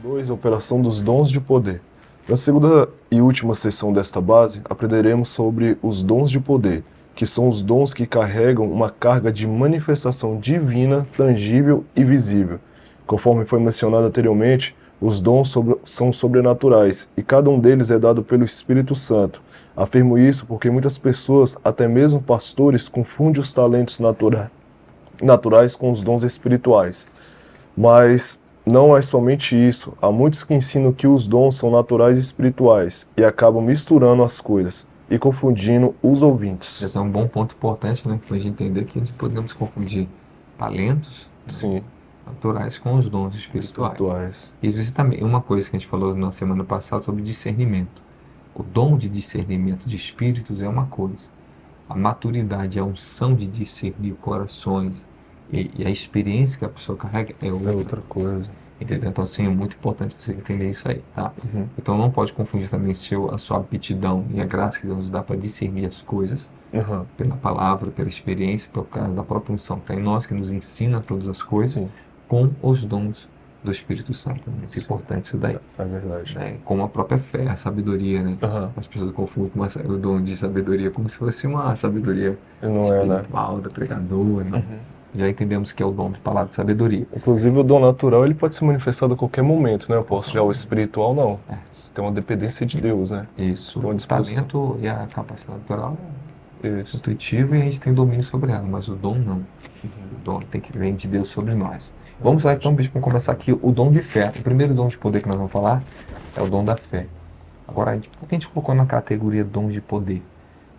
2. Operação dos dons de poder. Na segunda e última sessão desta base, aprenderemos sobre os dons de poder, que são os dons que carregam uma carga de manifestação divina, tangível e visível. Conforme foi mencionado anteriormente, os dons são sobrenaturais e cada um deles é dado pelo Espírito Santo. Afirmo isso porque muitas pessoas, até mesmo pastores, confundem os talentos naturais com os dons espirituais. Mas não é somente isso. Há muitos que ensinam que os dons são naturais e espirituais e acabam misturando as coisas e confundindo os ouvintes. Esse é um bom ponto importante, né? Para a gente entender que nós podemos confundir talentos, né, Sim, naturais com os dons espirituais. espirituais. Existe também uma coisa que a gente falou na semana passada sobre discernimento. O dom de discernimento de espíritos é uma coisa. A maturidade, a unção de discernir corações e a experiência que a pessoa carrega é É outra outra coisa. Entendeu? Então, assim, é muito importante você entender isso aí, tá? Uhum. Então, não pode confundir também a sua aptidão e a graça que Deus nos dá para discernir as coisas Uhum. pela palavra, pela experiência, pelo caso da própria unção que está em nós, que nos ensina todas as coisas, Sim, com os dons do Espírito Santo. É muito Sim. importante isso daí. é verdade. Né? Como a própria fé, a sabedoria, né? Uhum. As pessoas confundem com o dom de sabedoria como se fosse uma sabedoria E não é, né? espiritual, da pregadora, não. Uhum. Já entendemos que é o dom de palavra de sabedoria. Inclusive o dom natural ele pode ser manifestado a qualquer momento, né? Eu posso já o espiritual não. É. Você tem uma dependência de Deus, né? Isso, Tem uma o disposição. talento e a capacidade natural é Isso. intuitivo e a gente tem domínio sobre ela, mas o dom não. O dom tem que vir de Deus sobre nós. Vamos lá então, bicho, vamos começar aqui o dom de fé. O primeiro dom de poder que nós vamos falar é o dom da fé. Agora, por que a gente colocou na categoria dons de poder?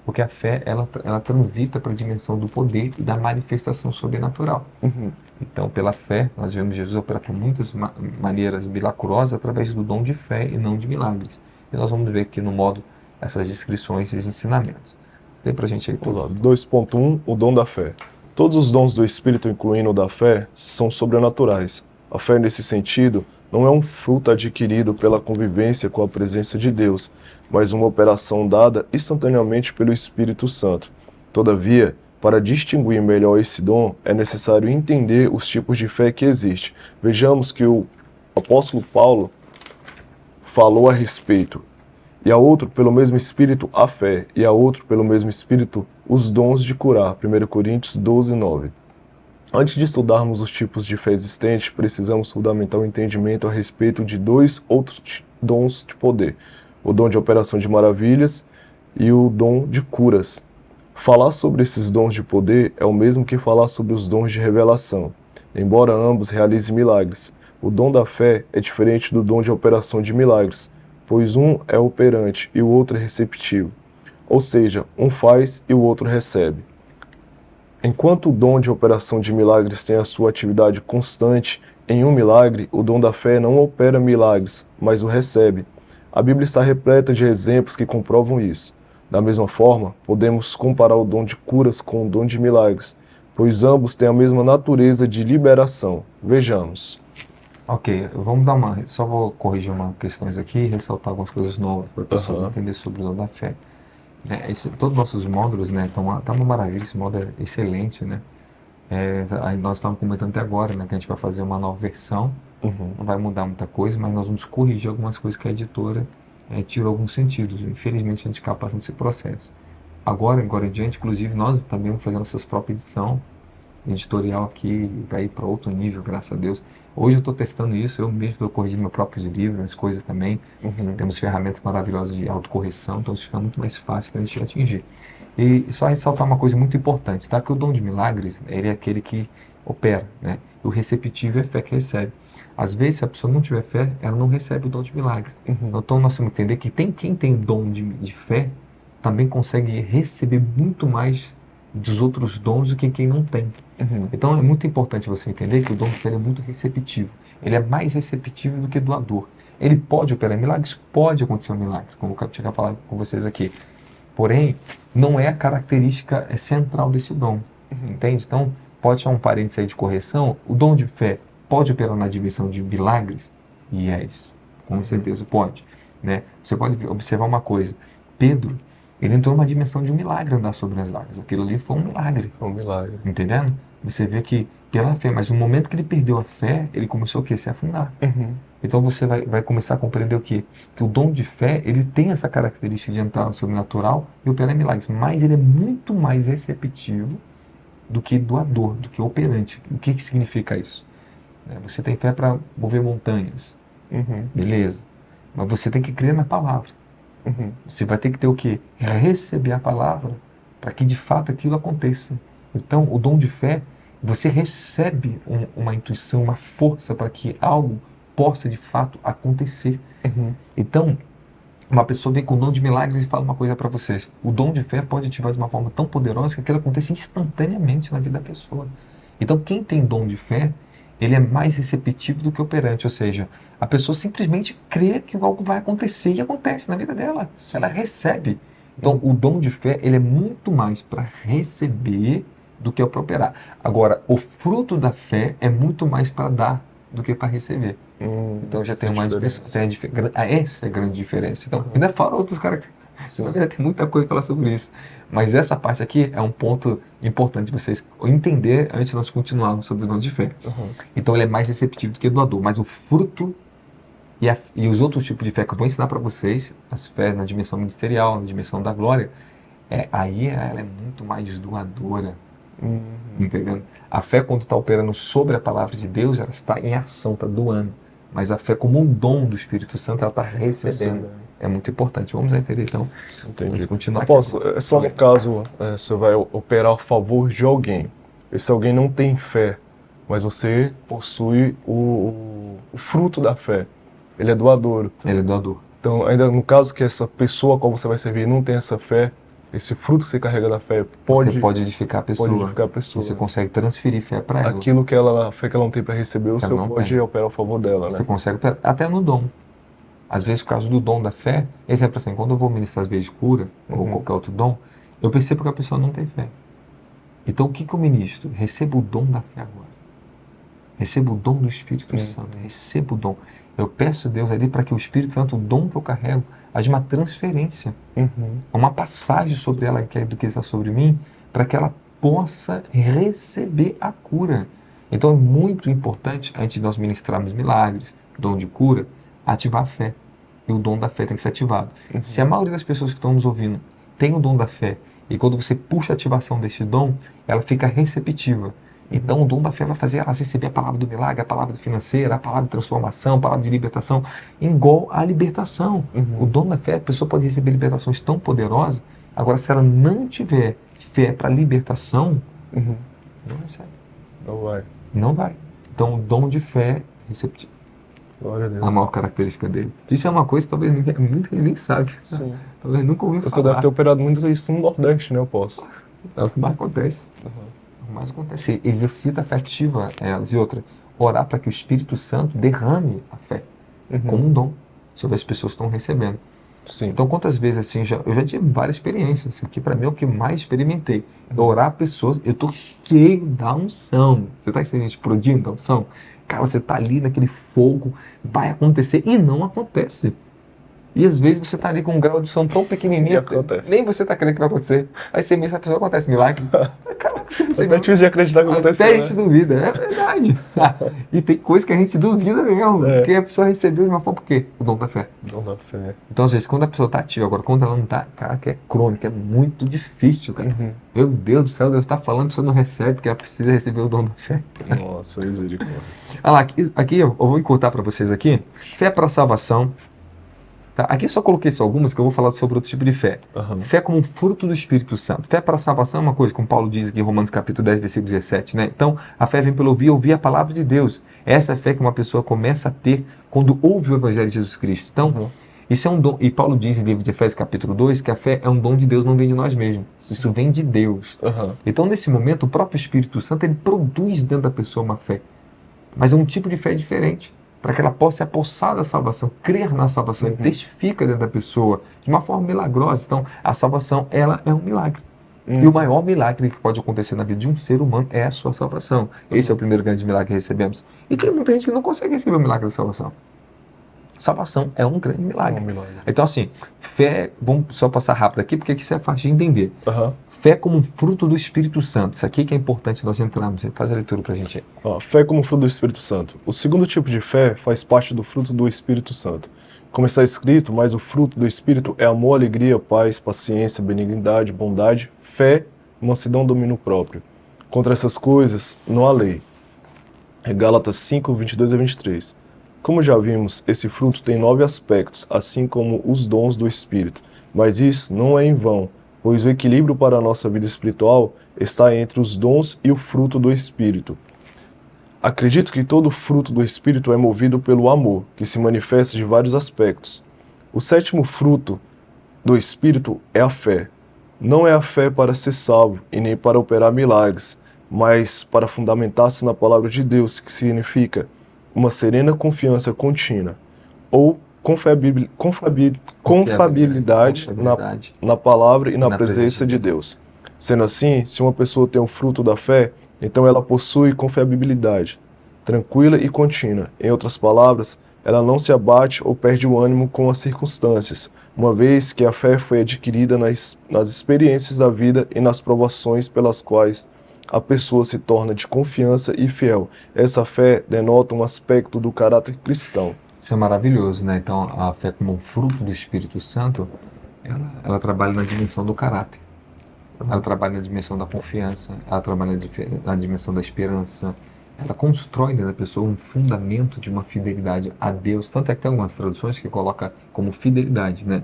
Porque a fé, ela transita para a dimensão do poder e da manifestação sobrenatural. Uhum. Então, pela fé, nós vemos Jesus operar por muitas maneiras milagrosas através do dom de fé e não de milagres. E nós vamos ver aqui no modo essas descrições e esses ensinamentos. Lê pra gente aí Vamos lá. todos. 2.1 O dom da fé. Todos os dons do Espírito, incluindo o da fé, são sobrenaturais. A fé, nesse sentido, não é um fruto adquirido pela convivência com a presença de Deus, mas uma operação dada instantaneamente pelo Espírito Santo. Todavia, para distinguir melhor esse dom, é necessário entender os tipos de fé que existem. Vejamos que o apóstolo Paulo falou a respeito. E a outro, pelo mesmo Espírito, a fé. E a outro, pelo mesmo Espírito, os dons de curar. 1 Coríntios 12, 9. Antes de estudarmos os tipos de fé existentes, precisamos fundamentar o entendimento a respeito de dois outros dons de poder. O dom de operação de maravilhas e o dom de curas. Falar sobre esses dons de poder é o mesmo que falar sobre os dons de revelação, embora ambos realizem milagres. O dom da fé é diferente do dom de operação de milagres, pois um é operante e o outro é receptivo. Ou seja, um faz e o outro recebe. Enquanto o dom de operação de milagres tem a sua atividade constante em um milagre, o dom da fé não opera milagres, mas o recebe. A Bíblia está repleta de exemplos que comprovam isso. Da mesma forma, podemos comparar o dom de curas com o dom de milagres, pois ambos têm a mesma natureza de liberação. Vejamos. Ok, vamos dar uma. Só vou corrigir umas questões aqui e ressaltar algumas coisas novas para as pessoas entenderem sobre o dom da fé. Todos os nossos módulos, né, tá uma maravilha, esse módulo é excelente, né? Aí nós estávamos comentando até agora, né, que a gente vai fazer uma nova versão, não vai mudar muita coisa, mas nós vamos corrigir algumas coisas que a editora tirou alguns sentidos. Infelizmente a gente acaba passando esse processo. Agora em diante, inclusive, nós também vamos fazer a nossa própria edição editorial aqui, vai ir para outro nível, graças a Deus. Hoje eu estou testando isso, eu mesmo estou corrigindo meus próprios livros, as coisas também. Temos ferramentas maravilhosas de autocorreção, então isso fica muito mais fácil para a gente atingir. E só ressaltar uma coisa muito importante, tá? Que o dom de milagres, ele é aquele que opera, né? O receptivo é a fé que recebe. Às vezes, se a pessoa não tiver fé, ela não recebe o dom de milagre. Então, nós temos que entender que quem tem dom de fé também consegue receber muito mais dos outros dons do que quem não tem. Então, é muito importante você entender que o dom de fé é muito receptivo. Ele é mais receptivo do que doador. Ele pode operar milagres? Pode acontecer um milagre, como eu tinha falado com vocês aqui. Porém, não é a característica central desse dom, entende? Então, pode chamar um parênteses aí de correção, o dom de fé pode operar na dimensão de milagres? Yes, com certeza pode. Né? Você pode observar uma coisa, Pedro, ele entrou numa dimensão de um milagre andar sobre as águas, aquilo ali foi um milagre, É um milagre. entendendo? Você vê que pela fé, mas no momento que ele perdeu a fé, ele começou o quê? Se afundar. Então você vai começar a compreender o quê? Que o dom de fé, ele tem essa característica de entrar no sobrenatural e operar em milagres, mas ele é muito mais receptivo do que doador, do que operante. O que significa isso? Você tem fé para mover montanhas, beleza, mas você tem que crer na palavra. Você vai ter que ter o quê? Receber a palavra para que de fato aquilo aconteça. Então, o dom de fé, você recebe uma intuição, uma força para que algo possa de fato acontecer. Então, uma pessoa vem com o dom de milagres e fala uma coisa para vocês. O dom de fé pode ativar de uma forma tão poderosa que aquilo acontece instantaneamente na vida da pessoa. Então, quem tem dom de fé, ele é mais receptivo do que operante. Ou seja, a pessoa simplesmente crê que algo vai acontecer e acontece na vida dela. Ela recebe. Então, o dom de fé, ele é muito mais para receber do que para operar. Agora, o fruto da fé é muito mais para dar do que para receber. Então já tem uma diferença. Essa é a grande diferença. Então, ainda fora outros características. Ainda tem muita coisa para falar sobre isso. Mas essa parte aqui é um ponto importante de vocês entender antes de nós continuarmos sobre o dom de fé. Então ele é mais receptivo do que doador. Mas o fruto e os outros tipos de fé que eu vou ensinar para vocês, as fé na dimensão ministerial, na dimensão da glória, aí ela é muito mais doadora. Entendendo? A fé, quando está operando sobre a palavra de Deus, ela está em ação, está doando. Mas a fé como um dom do Espírito Santo, ela está recebendo. É muito importante. Vamos entender então. Entendi. Vamos continuar. Apóstolo, é só no caso, você vai operar a favor de alguém. Esse alguém não tem fé, mas você possui o fruto da fé. Ele é doador. Ele é doador. Então, ainda no caso que essa pessoa a qual você vai servir não tem essa fé, esse fruto que você carrega da fé você pode edificar a pessoa. Pode edificar a pessoa. Você consegue transferir fé para ela. Aquilo que a fé que ela não tem para receber, o Senhor pode operar a favor dela, né? Você consegue operar, até no dom. Às vezes, por causa do dom da fé, exemplo assim, quando eu vou ministrar as vezes de cura, ou qualquer outro dom, eu percebo que a pessoa não tem fé. Então, o que eu ministro? Receba o dom da fé agora. Receba o dom do Espírito Santo. Receba o dom. Eu peço a Deus ali para que o Espírito Santo, o dom que eu carrego, haja uma transferência. Uma passagem sobre ela do que está sobre mim, para que ela possa receber a cura. Então é muito importante, antes de nós ministrarmos milagres, dom de cura, ativar a fé. E o dom da fé tem que ser ativado. Se a maioria das pessoas que estão nos ouvindo tem o dom da fé, e quando você puxa a ativação desse dom, ela fica receptiva. Então o dom da fé vai fazer ela receber a palavra do milagre, a palavra financeira, a palavra de transformação, a palavra de libertação, igual à libertação. O dom da fé, a pessoa pode receber libertações tão poderosas, agora se ela não tiver fé para libertação, não recebe. Não vai. Não vai. Então o dom de fé é receptivo. Glória a Deus. A maior característica dele. Isso é uma coisa que talvez muita gente nem sabe. Sim. Talvez nunca ouviu falar. Você deve ter operado muito isso no Nordeste, né, Apóstolo? É o que mais acontece. Mas acontece, exercita a fé, ativa elas. E outra, orar para que o Espírito Santo derrame a fé como um dom sobre as pessoas que estão recebendo. Sim. Então, quantas vezes assim, eu já tive várias experiências. Isso aqui para mim é o que mais experimentei. Orar pessoas, eu estou cheio da unção. Você está explodindo da unção? Cara, você está ali naquele fogo, vai acontecer e não acontece. E às vezes você está ali com um grau de unção tão pequenininho, nem você está crendo que vai acontecer. Aí você mesmo, a pessoa acontece milagre. Cara, você é difícil de acreditar que aconteceu, até a gente duvida, é verdade. E tem coisa que a gente duvida mesmo, porque a pessoa recebeu de uma forma, por quê? O dom da fé. O dom da fé. Então, às vezes, quando a pessoa está ativa, agora, quando ela não está, cara, que é crônico, é muito difícil, cara. Meu Deus do céu, Deus está falando, a pessoa não recebe, porque ela precisa receber o dom da fé. Nossa, misericórdia. Olha lá, aqui eu vou encurtar para vocês aqui, fé para salvação. Tá? Aqui eu só coloquei só algumas que eu vou falar sobre outro tipo de fé. Fé como um fruto do Espírito Santo. Fé para a salvação é uma coisa, como Paulo diz aqui em Romanos capítulo 10, versículo 17. Né? Então, a fé vem pelo ouvir a palavra de Deus. Essa é a fé que uma pessoa começa a ter quando ouve o Evangelho de Jesus Cristo. Então, isso é um dom. E Paulo diz em livro de Efésios capítulo 2 que a fé é um dom de Deus, não vem de nós mesmos. Isso vem de Deus. Então, nesse momento, o próprio Espírito Santo ele produz dentro da pessoa uma fé. Mas é um tipo de fé diferente. Para que ela possa se apossar da salvação, crer na salvação, testifica dentro da pessoa de uma forma milagrosa. Então, a salvação, ela é um milagre. E o maior milagre que pode acontecer na vida de um ser humano é a sua salvação. Esse é o primeiro grande milagre que recebemos. E tem muita gente que não consegue receber o milagre da salvação. Salvação é um grande milagre. Então, assim, fé, vamos só passar rápido aqui, porque isso é fácil de entender. Fé como um fruto do Espírito Santo. Isso aqui que é importante nós entrarmos. Faz a leitura pra gente aí. Ó, fé como fruto do Espírito Santo. O segundo tipo de fé faz parte do fruto do Espírito Santo. Como está escrito, mas o fruto do Espírito é amor, alegria, paz, paciência, benignidade, bondade, fé, mansidão, domínio próprio. Contra essas coisas não há lei. É Gálatas 5, 22 a 23. Como já vimos, esse fruto tem 9 aspectos, assim como os dons do Espírito. Mas isso não é em vão, pois o equilíbrio para a nossa vida espiritual está entre os dons e o fruto do Espírito. Acredito que todo fruto do Espírito é movido pelo amor, que se manifesta de vários aspectos. O sétimo fruto do Espírito é a fé. Não é a fé para ser salvo e nem para operar milagres, mas para fundamentar-se na palavra de Deus, que significa uma serena confiança contínua, ou confiabilidade na palavra e na presença de Deus. Sendo assim, se uma pessoa tem o fruto da fé, então ela possui confiabilidade, tranquila e contínua. Em outras palavras, ela não se abate ou perde o ânimo com as circunstâncias, uma vez que a fé foi adquirida nas experiências da vida e nas provações pelas quais a pessoa se torna de confiança e fiel. Essa fé denota um aspecto do caráter cristão. Isso é maravilhoso, né? Então, a fé como um fruto do Espírito Santo, ela trabalha na dimensão do caráter. Ela trabalha na dimensão da confiança, ela trabalha na dimensão da esperança. Ela constrói dentro da pessoa um fundamento de uma fidelidade a Deus. Tanto é que tem algumas traduções que colocam como fidelidade, né?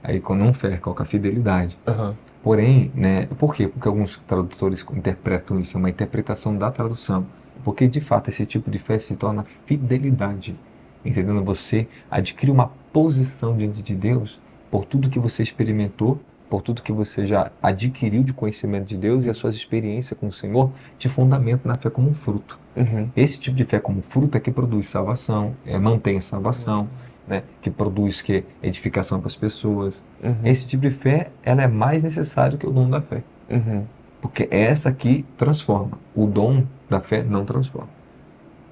Aí quando não fé, coloca fidelidade. Porém, né? Por quê? Porque alguns tradutores interpretam isso, é uma interpretação da tradução. Porque, de fato, esse tipo de fé se torna fidelidade. Entendendo? Você adquire uma posição diante de Deus por tudo que você experimentou, por tudo que você já adquiriu de conhecimento de Deus e as suas experiências com o Senhor te fundamentam na fé como um fruto. Esse tipo de fé como fruto é que produz salvação, mantém a salvação, né? Que produz edificação para as pessoas. Esse tipo de fé ela é mais necessário que o dom da fé. Porque essa aqui transforma. O dom da fé não transforma.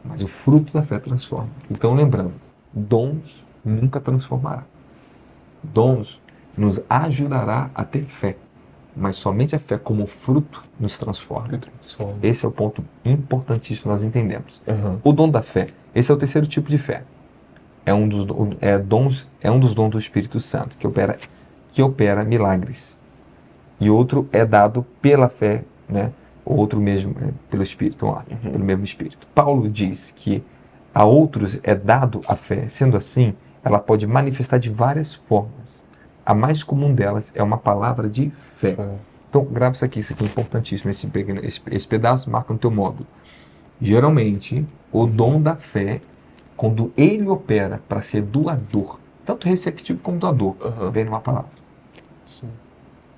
Mas o fruto da fé transforma. Então, lembrando, dons nunca transformará. Dons nos ajudará a ter fé. Mas somente a fé como fruto nos transforma. Esse é o ponto importantíssimo nós entendemos. O dom da fé. Esse é o terceiro tipo de fé. É um dos dons do Espírito Santo, que opera milagres. E outro é dado pela fé, né? O outro mesmo pelo Espírito, pelo mesmo Espírito. Paulo diz que a outros é dado a fé. Sendo assim, ela pode manifestar de várias formas. A mais comum delas é uma palavra de fé. Então, grava isso aqui é importantíssimo. Esse pedaço marca no teu módulo. Geralmente, o dom da fé, quando ele opera para ser doador, tanto receptivo como doador, vem numa palavra. Sim.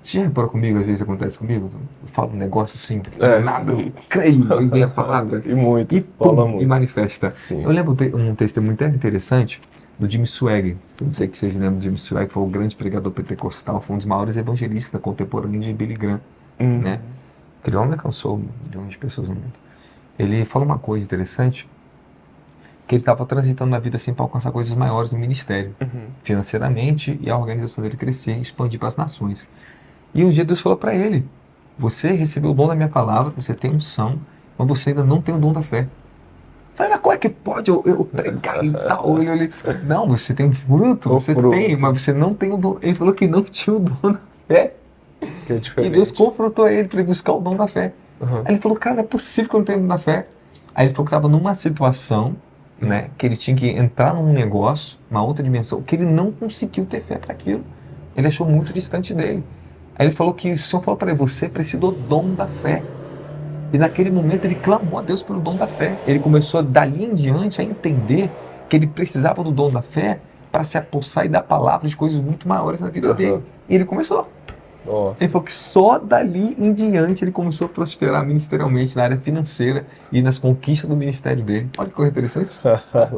Você já reparou comigo, às vezes acontece comigo? Eu falo um negócio assim, nada, eu creio, e vem a palavra. E muito, e manifesta. Sim. Eu lembro um testemunho muito interessante do Jimmy Swaggart. Eu não sei que vocês lembram do Jimmy Swaggart, foi um grande pregador pentecostal, foi um dos maiores evangelistas contemporâneos de Billy Graham. Né? Aquele homem alcançou milhões de pessoas no mundo. Ele falou uma coisa interessante, que ele estava transitando na vida assim para alcançar coisas maiores no ministério, financeiramente, e a organização dele crescer e expandir para as nações. E um dia Deus falou para ele: você recebeu o dom da minha palavra, você tem unção, mas você ainda não tem o dom da fé. Eu falei, mas como é que pode eu pregar e tal? Ele, não, você tem um fruto, tem, mas você não tem o dom. Ele falou que não tinha o dom da fé. Que é diferente. E Deus confrontou ele para ele buscar o dom da fé. Aí ele falou, cara, não é possível que eu não tenha o dom da fé. Aí ele falou que estava numa situação, né, que ele tinha que entrar num negócio, uma outra dimensão, que ele não conseguiu ter fé para aquilo. Ele achou muito distante dele. Aí ele falou que o Senhor falou para ele, você precisa do dom da fé. E naquele momento ele clamou a Deus pelo dom da fé. Ele começou dali em diante a entender que ele precisava do dom da fé para se apossar e dar palavras de coisas muito maiores na vida dele. E ele começou. Nossa. Ele falou que só dali em diante ele começou a prosperar ministerialmente na área financeira e nas conquistas do ministério dele. Olha que coisa interessante.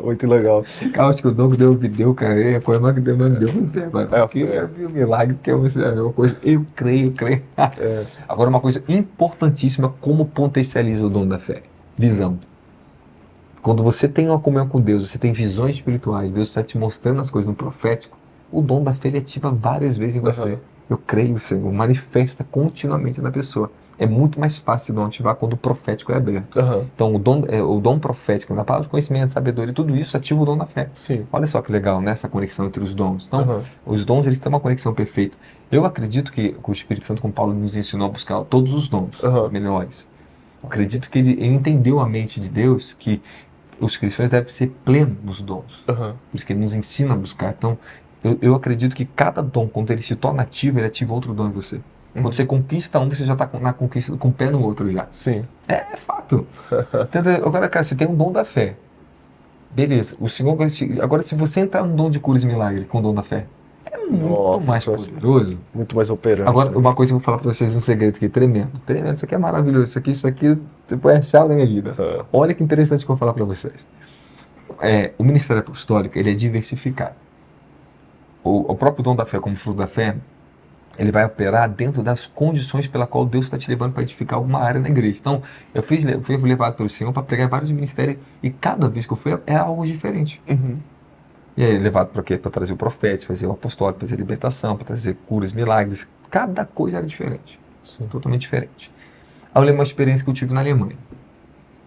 Muito legal. Cara, acho que o dom que Deus me deu, cara, é a coisa mais que Deus me deu. Porque eu vi o milagre, que é uma coisa. Eu creio. Agora, uma coisa importantíssima, como potencializa o dom da fé? Visão. Quando você tem uma comunhão com Deus, você tem visões espirituais, Deus está te mostrando as coisas no profético, o dom da fé ele ativa várias vezes em você. Eu creio, Senhor, manifesta continuamente na pessoa. É muito mais fácil de ativar quando o profético é aberto. Aham. Então, o dom profético, na palavra de conhecimento, sabedoria, tudo isso ativa o dom da fé. Sim. Olha só que legal, né? Essa conexão entre os dons. Então, Aham. os dons, eles têm uma conexão perfeita. Eu acredito que o Espírito Santo, como Paulo nos ensinou a buscar todos os dons Aham. melhores. Eu acredito que ele entendeu a mente de Deus, que os cristãos devem ser plenos nos dons. Aham. Por isso que ele nos ensina a buscar. Então, eu acredito que cada dom, quando ele se torna ativo, ele ativa outro dom em você. Quando você conquista um, você já está na conquista com o pé no outro já. Sim. É fato. Então, agora, cara, você tem um dom da fé. Beleza. O Senhor, agora, se você entrar no dom de curas e milagres com o dom da fé, é muito Nossa, mais isso é poderoso. muito mais operante. Agora, uma coisa que eu vou falar para vocês, um segredo aqui, tremendo. Tremendo, isso aqui é maravilhoso. Isso aqui foi a chave da minha vida. Aham. Olha que interessante que eu vou falar para vocês. O ministério apostólico, ele é diversificado. O próprio dom da fé, como fruto da fé, ele vai operar dentro das condições pela qual Deus está te levando para edificar alguma área na igreja. Então, eu fui levado pelo Senhor para pregar vários ministérios e cada vez que eu fui é algo diferente. Uhum. E aí, levado para quê? Para trazer o profeta, para trazer o apostólico, para trazer libertação, para trazer curas, milagres. Cada coisa era diferente. Sim. Totalmente diferente. Aí eu lembro uma experiência que eu tive na Alemanha.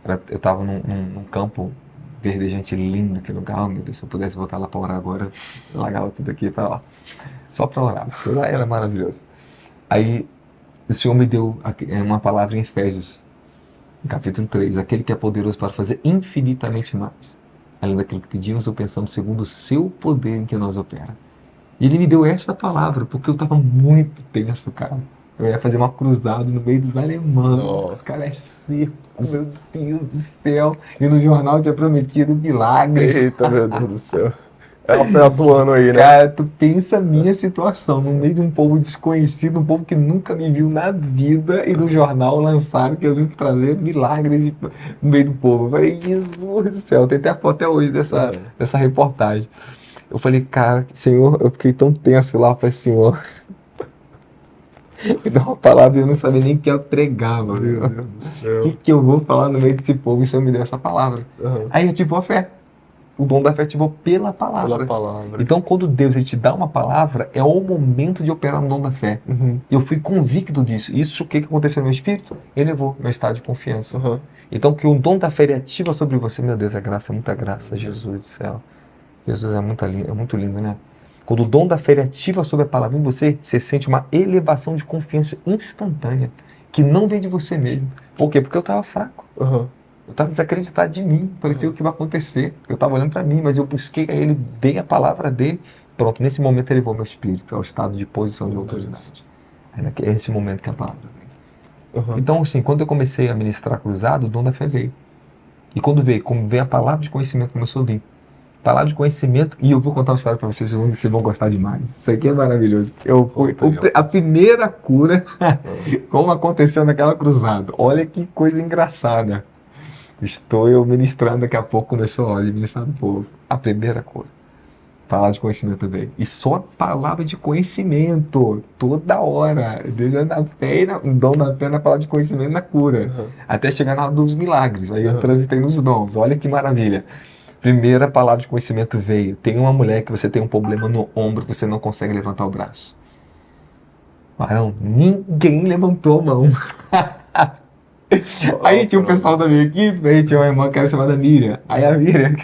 Eu estava num campo verdejante lindo, aquele lugar. Oh, meu Deus, se eu pudesse voltar lá para orar agora, eu largava tudo aqui para lá. Só para orar, porque lá era maravilhoso. Aí o Senhor me deu uma palavra em Efésios, no capítulo 3, aquele que é poderoso para fazer infinitamente mais, além daquilo que pedimos ou pensamos, segundo o seu poder em que nós opera. E ele me deu esta palavra, porque eu estava muito tenso, cara. Eu ia fazer uma cruzada no meio dos alemães, Nossa. os caras secos, meu Deus do céu. E no jornal tinha prometido milagres. Eita, meu Deus do céu. Ela foi atuando aí, né? Cara, tu pensa a minha situação, no meio de um povo desconhecido, um povo que nunca me viu na vida, e no jornal lançaram que eu vim trazer milagres no meio do povo. Eu falei, Jesus do céu, tem até a foto até hoje dessa reportagem. Eu falei, cara, Senhor, eu fiquei tão tenso lá, eu falei, Senhor, me dá uma palavra e eu não sabia nem o que eu pregava, Meu viu? Deus do O céu. que eu vou falar no meio desse povo? E o Senhor me deu essa palavra. Aham. Aí ativou a fé. O dom da fé ativou pela palavra. Pela palavra. Então, quando Deus ele te dá uma palavra, é o momento de operar no dom da fé. Uhum. Eu fui convicto disso. Isso, o que aconteceu no meu espírito? Elevou meu estado de confiança. Uhum. Então, que o dom da fé ele ativa sobre você, meu Deus, é graça, é muita graça, Jesus do céu. Jesus é muito lindo, né? Quando o dom da fé ele ativa sobre a palavra em você, você sente uma elevação de confiança instantânea, que não vem de você mesmo. Por quê? Porque eu estava fraco. Uhum. Eu estava desacreditado de mim, parecia o que vai acontecer. Eu estava olhando para mim, mas eu busquei a ele, veio a palavra dele. Pronto, nesse momento ele levou meu espírito ao estado de posição de autoridade. É nesse momento que a palavra vem. Uhum. Então, assim, quando eu comecei a ministrar cruzado, o dom da fé veio. E quando veio, como veio a palavra de conhecimento, começou a vir. Palavra de conhecimento, e eu vou contar uma história para vocês vão gostar demais. Isso aqui é maravilhoso. A primeira cura, como aconteceu naquela cruzada. Olha que coisa engraçada. Estou eu ministrando, daqui a pouco começou a ministrar do povo. A primeira cura. Palavra de conhecimento também. E só palavra de conhecimento. Toda hora. Deus é na fé, o dom da fé na palavra de conhecimento na cura. Uhum. Até chegar na hora dos milagres. Aí eu Uhum. transitei nos dons. Olha que maravilha. Primeira palavra de conhecimento veio. Tem uma mulher que você tem um problema no ombro, você não consegue levantar o braço. Varão, ninguém levantou a mão. Aí tinha um pessoal da minha equipe, aí tinha uma irmã que era chamada Miriam. Aí a Miriam,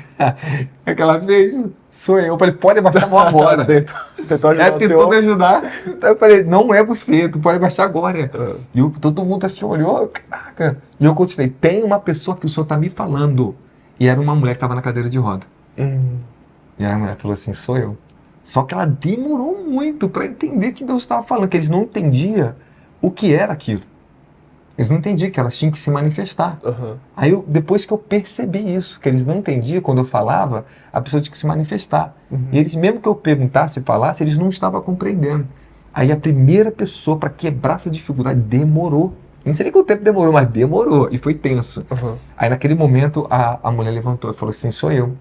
o que ela fez? Sou eu. Eu falei, pode abaixar a mão agora. Tentou ajudar o Tentou senhor? me ajudar. Então eu falei, não é você, tu pode abaixar agora. Uhum. E todo mundo assim olhou, caraca. E eu continuei, tem uma pessoa que o senhor tá me falando. E era uma mulher que estava na cadeira de roda. E aí a mulher falou assim, sou eu. Só que ela demorou muito para entender que Deus estava falando, que eles não entendiam o que era aquilo. Eles não entendiam que elas tinham que se manifestar. Uhum. Aí depois que eu percebi isso, que eles não entendiam, quando eu falava, a pessoa tinha que se manifestar. Uhum. E eles, mesmo que eu perguntasse e falasse, eles não estavam compreendendo. Aí a primeira pessoa para quebrar essa dificuldade demorou. Não sei nem quanto tempo demorou, mas demorou. E foi tenso. Uhum. Aí naquele momento a mulher levantou e falou assim, sou eu.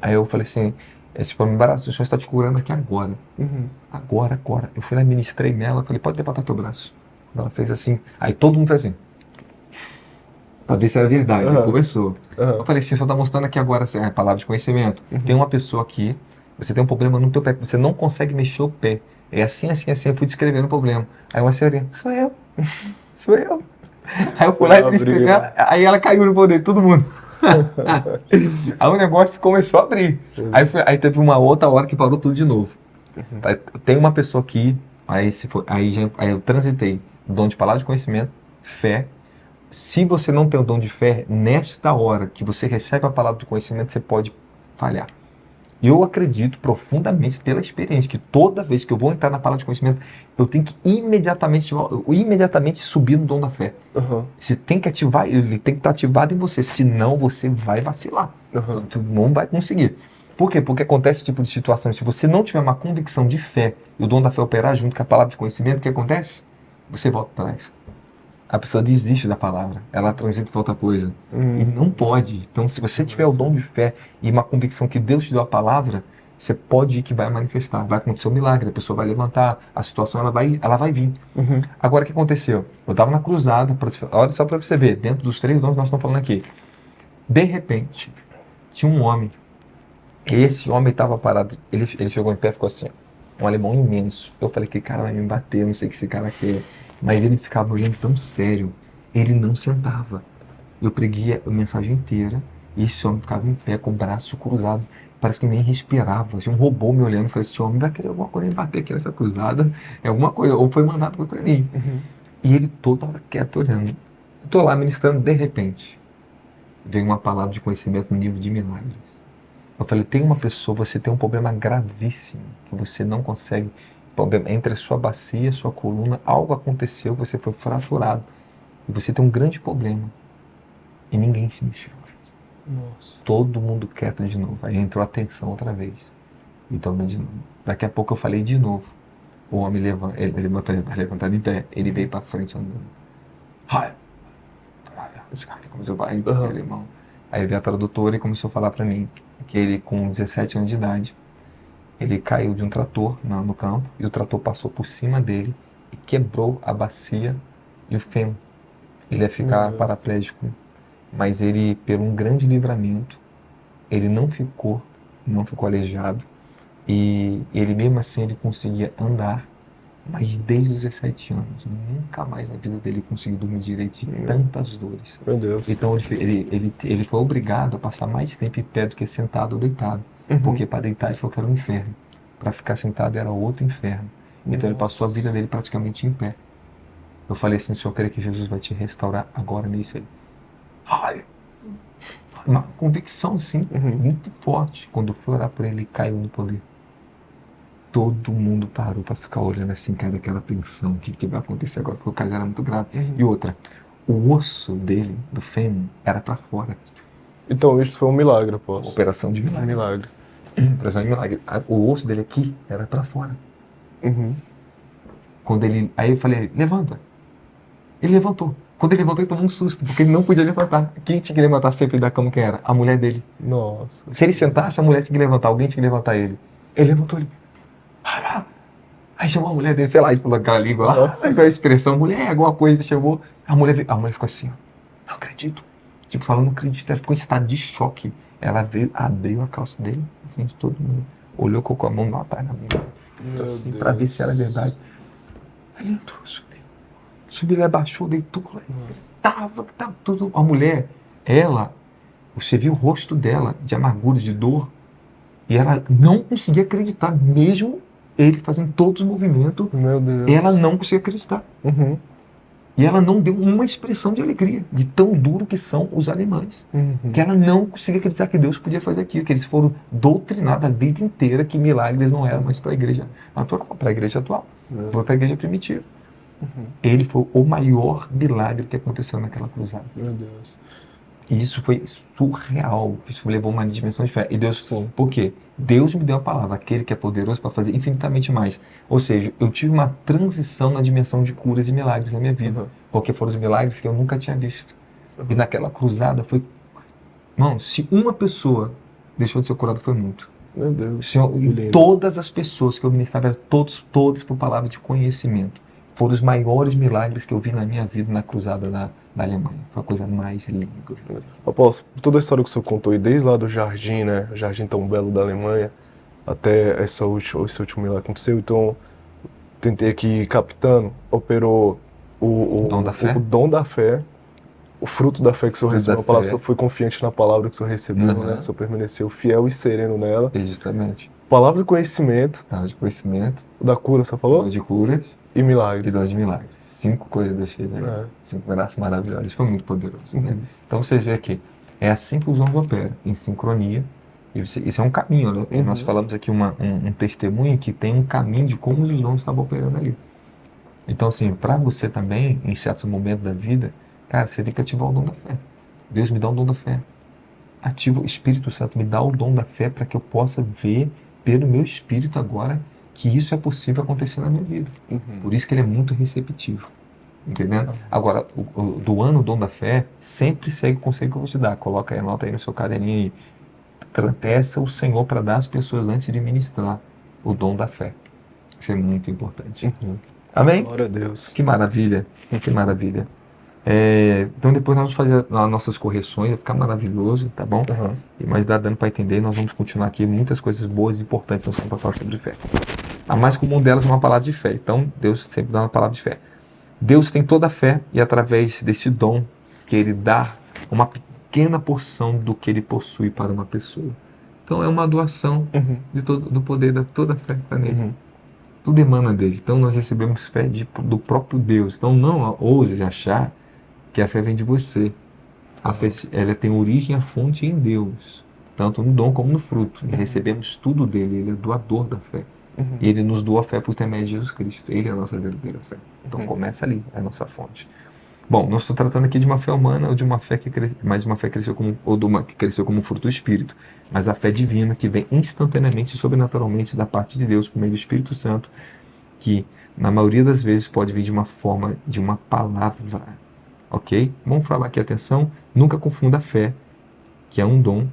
Aí eu falei assim, esse problema embaraço, o senhor está te curando aqui agora. Uhum. Agora. Eu fui lá, ministrei nela, falei, pode levantar teu braço. Ela fez assim, aí todo mundo fez assim. Pra ver se era verdade, Uhum. começou. Uhum. Eu falei assim, o senhor está mostrando aqui agora assim, a palavra de conhecimento. Uhum. Tem uma pessoa aqui Você tem um problema no teu pé, que você não consegue mexer o pé. É assim, assim, assim. Eu fui descrevendo o problema. Aí uma senhorinha, sou eu. Sou eu. Aí eu fui lá e descrevi. Aí ela caiu no poder, todo mundo. Aí o negócio começou a abrir. Aí teve uma outra hora que parou tudo de novo. Tem uma pessoa aqui, aí eu transitei dom de palavra de conhecimento, fé. Se você não tem o dom de fé, nesta hora que você recebe a palavra de conhecimento, você pode falhar. Eu acredito profundamente pela experiência que toda vez que eu vou entrar na palavra de conhecimento, eu tenho que imediatamente subir no dom da fé. Você tem que ativar, ele tem que estar ativado em você, senão você vai vacilar. Tu não vai conseguir. Por quê? Porque acontece esse tipo de situação. Se você não tiver uma convicção de fé e o dom da fé operar junto com a palavra de conhecimento, o que acontece? Você volta atrás. A pessoa desiste da palavra, ela transita para outra coisa. E não pode. Então, se você tiver o dom de fé e uma convicção que Deus te deu a palavra, você pode ir que vai manifestar, vai acontecer um milagre, a pessoa vai levantar, a situação ela vai vir. Agora, o que aconteceu? Eu estava na cruzada, olha só para você ver, dentro dos 3 dons que nós estamos falando aqui. De repente, tinha um homem, e esse homem estava parado, ele chegou em pé e ficou assim, ó, um alemão imenso. Eu falei, que cara vai me bater, não sei o que esse cara quer. Mas ele ficava olhando tão sério, ele não sentava. Eu preguei a mensagem inteira e esse homem ficava em pé com o braço cruzado, parece que nem respirava. Tinha um robô me olhando e falei, esse homem vai querer alguma coisa me bater aqui nessa cruzada, é alguma coisa, ou foi mandado contra mim. E ele toda hora quieto olhando. Eu tô lá ministrando, de repente, veio uma palavra de conhecimento no nível de milagres. Eu falei, tem uma pessoa, você tem um problema gravíssimo, que você não consegue, problema entre a sua bacia, a sua coluna, algo aconteceu, você foi fraturado, e você tem um grande problema, e ninguém se mexeu. Nossa. Todo mundo quieto de novo, aí entrou a tensão outra vez, e tomei de novo. Daqui a pouco eu falei de novo, o homem levantado em pé, ele veio para frente andando. Esse cara começou a falar em alemão. Aí veio a tradutora e começou a falar para mim que ele, com 17 anos de idade, ele caiu de um trator no campo e o trator passou por cima dele e quebrou a bacia e o fêmur. Ele ia ficar paraplégico, mas ele, por um grande livramento, ele não ficou aleijado e ele mesmo assim ele conseguia andar, mas desde os 17 anos, nunca mais na vida dele conseguiu dormir direito de tantas dores. Meu Deus. Então ele foi obrigado a passar mais tempo em pé do que sentado ou deitado. Porque para deitar ele falou que era um inferno. Para ficar sentado era outro inferno. Então ele passou a vida dele praticamente em pé. Eu falei assim, Senhor, eu creio que Jesus vai te restaurar agora nisso. Ele, uma convicção assim, muito forte. Quando eu fui orar por ele, ele caiu no poder. Todo mundo parou para ficar olhando assim, cara, aquela tensão, o que vai acontecer agora, porque o caso era muito grave. E outra, o osso dele, do fêmur, era para fora. Então isso foi um milagre, apóstolo. Operação de milagre. Milagre. Operação de milagre. O osso dele aqui era para fora. Aí eu falei, levanta. Ele levantou. Quando ele levantou, ele tomou um susto, porque ele não podia levantar. Quem tinha que levantar sempre da cama, quem era? A mulher dele. Nossa. Se ele sentasse, a mulher tinha que levantar, alguém tinha que levantar ele. Ele levantou, ele... Aí chamou a mulher dele, sei lá, ele falou aquela língua lá, a expressão, mulher, alguma coisa, chamou. A mulher ficou assim, ó, não acredito. Tipo, falando, não acredito. Ela ficou em estado de choque. Ela veio, abriu a calça dele, na frente de todo mundo. Olhou, colocou a mão na minha, assim, pra ver se era verdade. Aí ele entrou, subiu, ele abaixou, deitou. Tava tudo. A mulher, você viu o rosto dela de amargura, de dor. E ela não conseguia acreditar, mesmo ele fazendo todos os movimentos. Meu Deus. Ela não conseguia acreditar. E ela não deu uma expressão de alegria, de tão duro que são os alemães. Que ela não conseguia acreditar que Deus podia fazer aquilo, que eles foram doutrinados a vida inteira que milagres não eram mais para a igreja natural, para a igreja atual, foi para a igreja primitiva. Ele foi o maior milagre que aconteceu naquela cruzada. Meu Deus. E isso foi surreal, isso me levou a uma dimensão de fé. E Deus, por quê? Deus me deu a palavra, aquele que é poderoso para fazer infinitamente mais. Ou seja, eu tive uma transição na dimensão de curas e milagres na minha vida, porque foram os milagres que eu nunca tinha visto. E naquela cruzada foi... Irmão, se uma pessoa deixou de ser curada, foi muito. Meu Deus. Senhor, todas as pessoas que eu ministrava, todos por palavra de conhecimento. Foram os maiores milagres que eu vi na minha vida na cruzada na Alemanha. Foi a coisa mais linda que eu vi. Apóstolo, toda a história que o senhor contou, e desde lá do jardim, né? O jardim tão belo da Alemanha, até esse último milagre aconteceu. Então, tentei aqui ir captando, operou Dom da fé? o dom da fé, o fruto da fé que o senhor Fruto da recebeu, a palavra que o fé. senhor foi confiante na palavra que o senhor recebeu, né? Aham. O senhor permaneceu fiel e sereno nela. E justamente. Palavra de conhecimento, Palavra de conhecimento, da cura, você dom falou? de curas E e milagres. dom de milagres. 5 coisas deixei aí. É. 5 graças maravilhosas. Isso foi muito poderoso, né? Uhum. Então vocês veem aqui, é assim que os dons operam, em sincronia. E isso é um caminho, né? Uhum. Nós falamos aqui um testemunho que tem um caminho de como os dons estavam operando ali. Então, assim, para você também, em certos momentos da vida, cara, você tem que ativar o dom da fé. Deus me dá o dom da fé. Ativa o Espírito Santo, me dá o dom da fé para que eu possa ver pelo meu espírito agora que isso é possível acontecer na minha vida. Uhum. Por isso que ele é muito receptivo. Entendendo? Agora, doando o dom da fé, sempre segue o conselho que eu vou te dar. Coloca aí, anota aí no seu caderninho aí. Peça o Senhor para dar às pessoas antes de ministrar o dom da fé. Isso é muito importante. Uhum. Amém? Glória a Deus. Que maravilha. Que maravilha. Então depois nós vamos fazer as nossas correções, vai ficar maravilhoso, tá bom? Uhum. Mas dá dando para entender, nós vamos continuar aqui, muitas coisas boas e importantes nós vamos falar sobre fé. A mais comum delas é uma palavra de fé, então Deus sempre dá uma palavra de fé. Deus tem toda a fé e através desse dom que Ele dá, uma pequena porção do que Ele possui para uma pessoa. Então é uma doação Uhum. do poder da toda a fé para Ele. Uhum. Tudo emana dele. Então nós recebemos fé do próprio Deus. Então não ouse achar que a fé vem de você. A fé, ela tem origem, a fonte em Deus, tanto no dom como no fruto. E recebemos tudo dele. Ele é doador da fé. Uhum. E ele nos doa a fé por intermédio de Jesus Cristo. Ele é a nossa verdadeira fé. Então Uhum. começa ali, é a nossa fonte. Bom, não estou tratando aqui de uma fé humana ou de uma fé que mais uma fé que cresceu como ou de uma que cresceu como fruto do Espírito, mas a fé divina que vem instantaneamente e sobrenaturalmente da parte de Deus por meio do Espírito Santo, que na maioria das vezes pode vir de uma forma de uma palavra. Ok? Vamos falar aqui, atenção, nunca confunda a fé, que é um dom,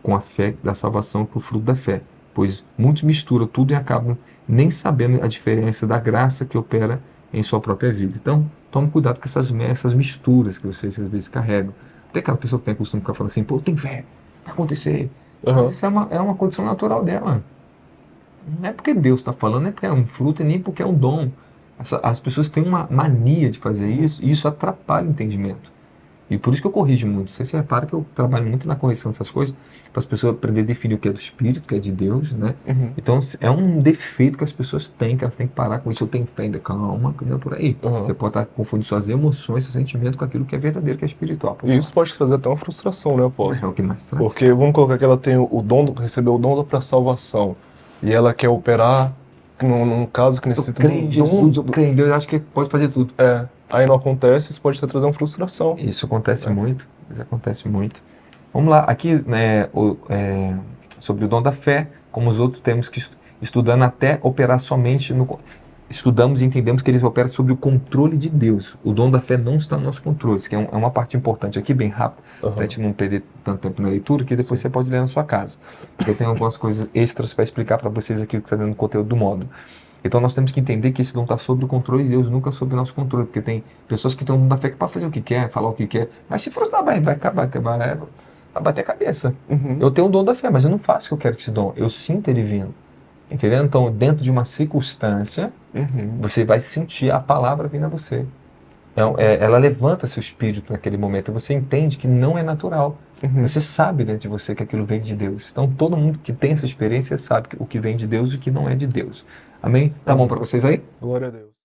com a fé da salvação, que é o fruto da fé, pois muitos misturam tudo e acabam nem sabendo a diferença da graça que opera em sua própria vida. Então, tome cuidado com essas misturas que vocês às vezes carregam. Tem aquela pessoa que tem o costume de ficar falando assim, pô, tem fé, vai acontecer. Uhum. Mas isso é uma condição natural dela. Não é porque Deus está falando, não é porque é um fruto e nem porque é um dom. As pessoas têm uma mania de fazer isso e isso atrapalha o entendimento. E por isso que eu corrijo muito. Você repara que eu trabalho muito na correção dessas coisas, para as pessoas aprenderem a definir o que é do Espírito, o que é de Deus, né? Uhum. Então é um defeito que as pessoas têm, que elas têm que parar com isso. Eu tenho fé ainda. Calma, que não é por aí. Uhum. Você pode estar confundindo suas emoções, seu sentimento com aquilo que é verdadeiro, que é espiritual. E isso pode trazer até uma frustração, né, apóstolo? É o que mais traz. Porque vamos colocar que ela tem o dom, recebeu o dom para salvação. E ela quer operar num caso que Eu necessita creio em Jesus, eu creio em Deus, eu acho que pode fazer tudo. Aí não acontece, isso pode trazer uma frustração. Isso acontece muito. Isso acontece muito. Vamos lá, aqui né, sobre o dom da fé, como os outros temos que estudando até operar somente no. Estudamos e entendemos que ele opera sobre o controle de Deus. O dom da fé não está no nosso controle. Isso que é uma parte importante aqui, bem rápido, para a gente não perder tanto tempo na leitura, que depois você pode ler na sua casa. Eu tenho algumas coisas extras para explicar para vocês aqui o que está dentro do conteúdo do módulo. Então nós temos que entender que esse dom está sob o controle de Deus, nunca sob o nosso controle, porque tem pessoas que estão no dom da fé que para fazer o que quer, falar o que quer, mas se frustrar, vai acabar, vai bater a cabeça. Uhum. Eu tenho o dom da fé, mas eu não faço o que eu quero com esse dom, eu sinto ele vindo. Entendeu? Então, dentro de uma circunstância, você vai sentir a palavra vindo a você. Ela levanta seu espírito naquele momento. Você entende que não é natural. Você sabe dentro de você que aquilo vem de Deus. Então, todo mundo que tem essa experiência sabe o que vem de Deus e o que não é de Deus. Amém? Tá bom para vocês aí? Glória a Deus.